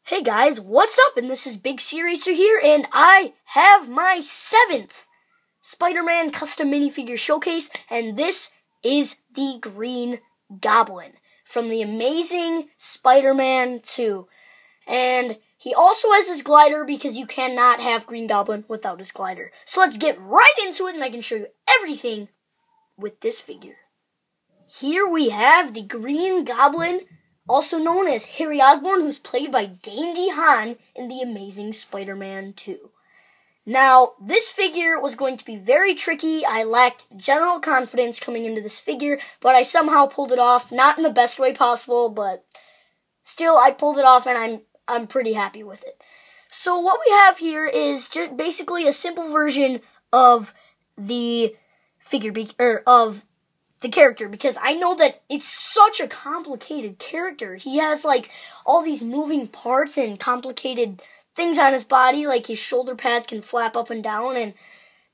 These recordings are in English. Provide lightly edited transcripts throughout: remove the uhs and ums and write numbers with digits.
Hey guys, what's up? And this is Big Series here, and I have my 7th Spider-Man custom minifigure showcase, and this is the Green Goblin from the Amazing Spider-Man 2. And he also has his glider because you cannot have Green Goblin without his glider. So let's get right into it, and I can show you everything with this figure. Here we have the Green Goblin, also known as Harry Osborn, who's played by Dane DeHaan in The Amazing Spider-Man 2. Now, this figure was going to be very tricky. I lacked general confidence coming into this figure, but I somehow pulled it off. Not in the best way possible, but still, I pulled it off, and I'm pretty happy with it. So what we have here is just basically a simple version of the figure, of the character, because I know that it's such a complicated character. He has like all these moving parts and complicated things on his body, like his shoulder pads can flap up and down, and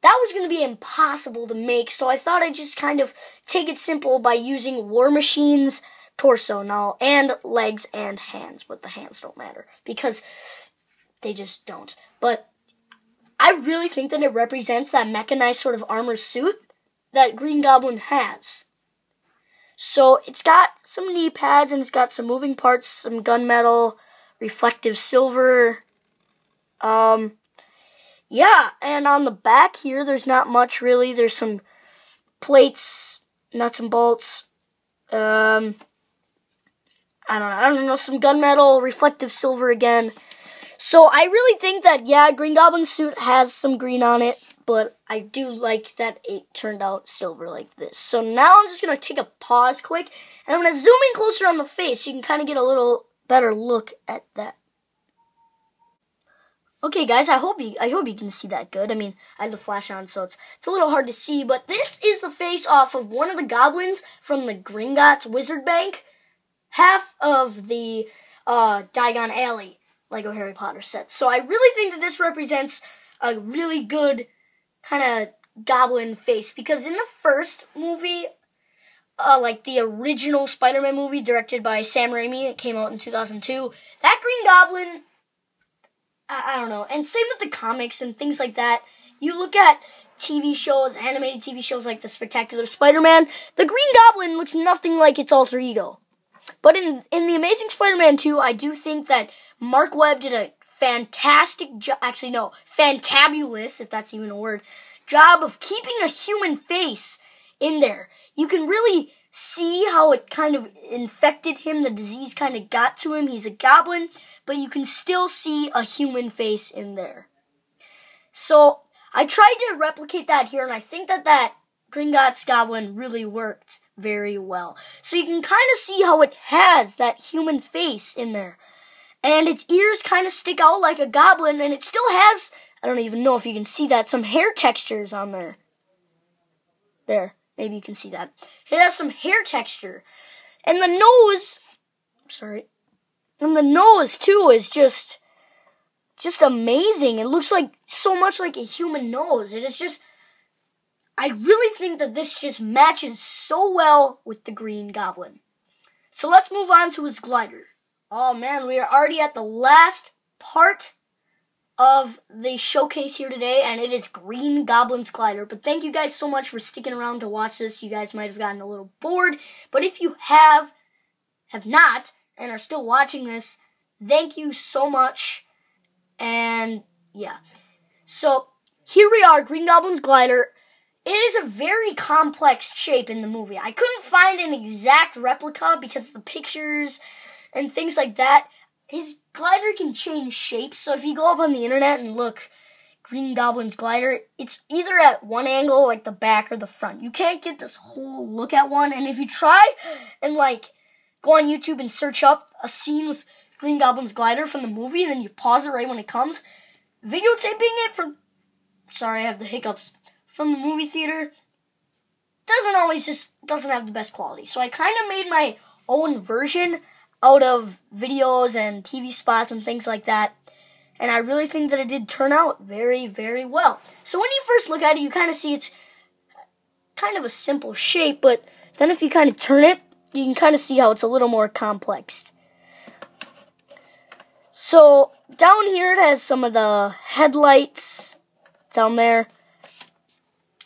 that was going to be impossible to make, so I thought I'd just kind of take it simple by using War Machine's torso now, and legs and hands, but the hands don't matter, because they just don't. But I really think that it represents that mechanized sort of armor suit that Green Goblin has. So it's got some knee pads, and it's got some moving parts, some gunmetal, reflective silver. Yeah, and on the back here, there's not much really. There's some plates, nuts and bolts. I don't know, some gunmetal, reflective silver again. So I really think that, yeah, Green Goblin's suit has some green on it, but I do like that it turned out silver like this. So now I'm just going to take a pause quick, and I'm going to zoom in closer on the face so you can kind of get a little better look at that. Okay, guys, I hope you can see that good. I mean, I have the flash on, so it's a little hard to see, but this is the face off of one of the goblins from the Gringotts Wizard Bank, half of the Diagon Alley Lego Harry Potter set. So I really think that this represents a really good kind of goblin face, because in the first movie, like the original Spider-Man movie directed by Sam Raimi, it came out in 2002, that Green Goblin, I don't know, and same with the comics and things like that. You look at TV shows, animated TV shows like The Spectacular Spider-Man, the Green Goblin looks nothing like its alter ego. But in The Amazing Spider-Man 2, I do think that Mark Webb did a fantastic job, actually no, fantabulous, if that's even a word, job of keeping a human face in there. You can really see how it kind of infected him, the disease kind of got to him. He's a goblin, but you can still see a human face in there. So I tried to replicate that here, and I think that Gringotts Goblin really worked very well. So you can kind of see how it has that human face in there. And its ears kind of stick out like a goblin, and it still has, I don't even know if you can see that, some hair textures on there. There, maybe you can see that. It has some hair texture. And the nose, and the nose too is just amazing. It looks like so much like a human nose. It is just, I really think that this just matches so well with the Green Goblin. So let's move on to his glider. Oh man, we are already at the last part of the showcase here today, and it is Green Goblin's glider. But thank you guys so much for sticking around to watch this. You guys might have gotten a little bored, but if you have not, and are still watching this, thank you so much. And yeah, so here we are, Green Goblin's glider. It is a very complex shape in the movie. I couldn't find an exact replica because of the pictures and things like that. His glider can change shapes, so if you go up on the internet and look Green Goblin's glider, it's either at one angle, like the back or the front. You can't get this whole look at one, and if you try and like go on YouTube and search up a scene with Green Goblin's glider from the movie, and then you pause it right when it comes, videotaping it from, sorry, I have the hiccups, from the movie theater, doesn't have the best quality. So I kind of made my own version out of videos and TV spots and things like that. And I really think that it did turn out very, very well. So when you first look at it, you kind of see it's kind of a simple shape, but then if you kind of turn it, you can kind of see how it's a little more complex. So down here it has some of the headlights down there.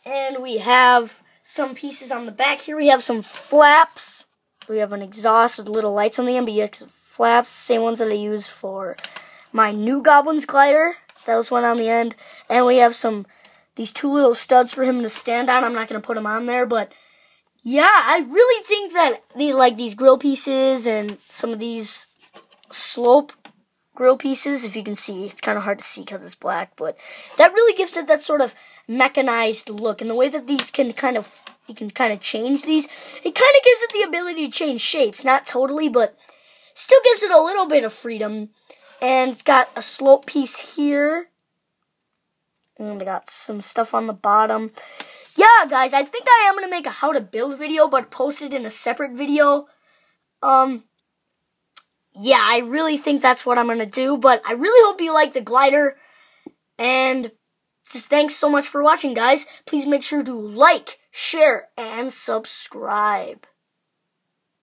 And we have some pieces on the back here. We have some flaps. We have an exhaust with little lights on the end, but you have some flaps, same ones that I use for my new Goblin's glider. That was one on the end. And we have these two little studs for him to stand on. I'm not going to put them on there, but yeah, I really think that these grill pieces and some of these slope grill pieces, if you can see, it's kind of hard to see because it's black, but that really gives it that sort of mechanized look. And the way that these you can kind of change these, it kind of gives it the ability to change shapes. Not totally, but still gives it a little bit of freedom. And it's got a slope piece here. And I got some stuff on the bottom. Yeah, guys, I think I am going to make a how to build video, but post it in a separate video. Yeah, I really think that's what I'm going to do, but I really hope you like the glider. And just thanks so much for watching, guys. Please make sure to like, share, and subscribe.